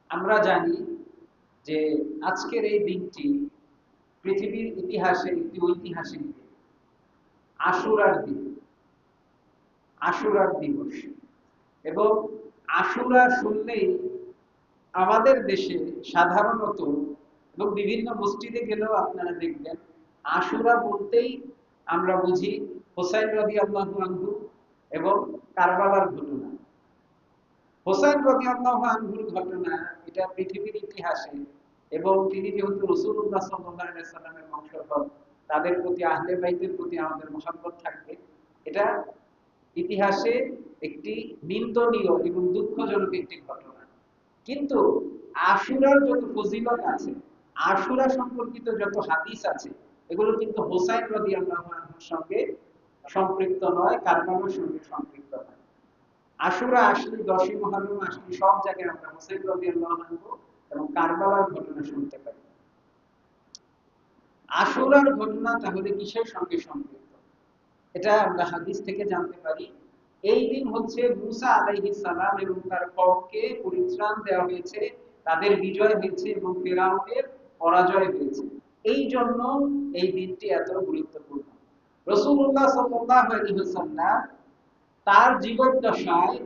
আমরা জানি যে আজকের এই দিনটি পৃথিবীর ইতিহাসে একটি ঐতিহাসিক দিন, আশুরার দিন, আশুরার দিবস। এবং আশুরা শুনলেই আমাদের দেশে সাধারণত এবং বিভিন্ন মসজিদে গেলেও আপনারা দেখবেন আশুরা বলতেই আমরা বুঝি হোসাইন রাদিয়াল্লাহু আনহু এবং কারবালার ঘটনা। হোসাইন রাদিয়াল্লাহু আনহুর ঘটনা এটা পৃথিবীর ইতিহাসে, এবং তিনি যেহেতু রাসূলুল্লাহ সাল্লাল্লাহু আলাইহি সাল্লামের বংশধর, তাদের প্রতি আহলে বাইতের প্রতি আমাদের মহব্বত থাকবে। এটা ইতিহাসে একটি নিন্দনীয় এবং দুঃখজনক একটি ঘটনা। কিন্তু আশুরার যত ফজিলত আছে, আশুরা সম্পর্কিত যত হাদিস আছে, এগুলো কিন্তু হোসাইন রাদিয়াল্লাহু আনহুর সঙ্গে সম্পৃক্ত নয়, কারবালার সঙ্গে সম্পৃক্ত নয়। আশুরা আসলে 10ই মুহররম আসলে সব জায়গায় আমরা হোসেন রাদিয়াল্লাহু আনহু এবং কারবালার ঘটনা শুনতে পাই। আশুরার ঘটনা তাহলে কিসের সঙ্গে সম্পৃক্ত? এটা আমরা হাদিস থেকে জানতে পারি। এই দিন হচ্ছে মুসা আলাইহিস সালাম এবং তার কওমকে পরিত্রাণ দেওয়া হয়েছে, তাদের বিজয় হয়েছে এবং ফিরআউনের পরাজয় হয়েছে। এই জন্য এই দিনটি এত গুরুত্বপূর্ণ। রাসূলুল্লাহ সাল্লাল্লাহু আলাইহি ওয়াসাল্লাম তার জীবদ্দশায়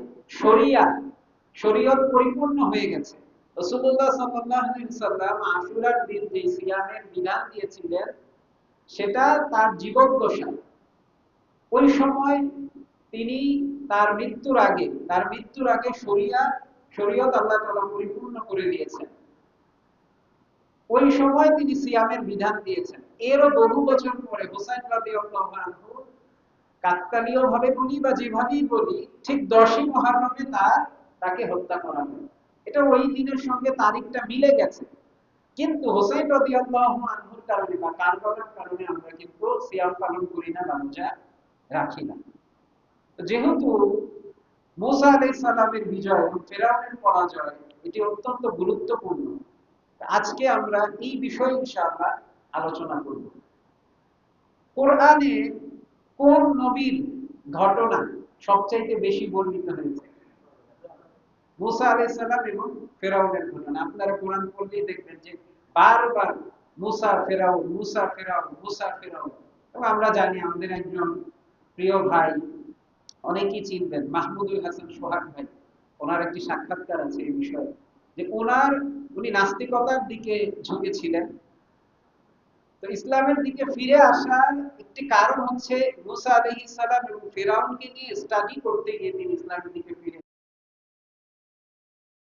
শরীয়ত পরিপূর্ণ হয়ে গেছে। রাসূলুল্লাহ সাল্লাল্লাহু আলাইহি ওয়াসাল্লাম আশুরার দিন যে সিয়ামের বিধান দিয়েছিলেন, সেটা তার জীবদ্দশায়, ওই সময় তিনি তার মৃত্যুর আগে শরীয়ত আল্লাহ তাআলা পরিপূর্ণ করে দিয়েছেন। ওই সময় তিনি সিয়ামের বিধান দিয়েছেন। এরও বহু বছর পরে হোসাইন রাদিয়াল্লাহু আনহু, কাকতালীয় ভাবে বলি বা যেভাবেই বলি, ঠিক 10ই মুহররমে তাকে হত্যা করা হয়। এটা ওই দিনের সঙ্গে তারিখটা মিলে গেছে। কিন্তু হোসাইন রাদিয়াল্লাহু আনহুর কারণে বা কারবালার কারণে আমরা কিন্তু সিয়াম পালন করি না বা রোজা রাখি না। যেহেতু মুসা আলাইহিস সালামের বিজয় এবং ফিরআউনের পরাজয় এটি অত্যন্ত গুরুত্বপূর্ণ, আজকে আমরা এই বিষয়ে ইনশাআল্লাহ আলোচনা করব। কোরআনে কোন নবীর ঘটনা সবচাইতে বেশি বর্ণিত হয়েছে? মুসা আলাইহিস সালাম এবং ফিরআউনের ঘটনা। আপনারা কোরআন পড়লেই দেখবেন যে বারবার মুসা ফিরআউন, মুসা ফিরআউন, মুসা ফিরআউন। এবং আমরা জানি আমাদের একজন প্রিয় ভাই, অনেকেই চিনবেন, মাহমুদুল হাসান সোহাগ ভাই, ওনার একটি সাক্ষাৎকার আছে এই বিষয়ে, যে উনি নাস্তিকতার দিকে ঝুঁকেছিলেন। তো ইসলামের দিকে ফিরে আসার একটি কারণ হচ্ছে মুসা আলাইহিস সালাম এবং ফিরআউনকে নিয়ে স্টাডি করতে গিয়ে তিনি ইসলামের দিকে ফিরে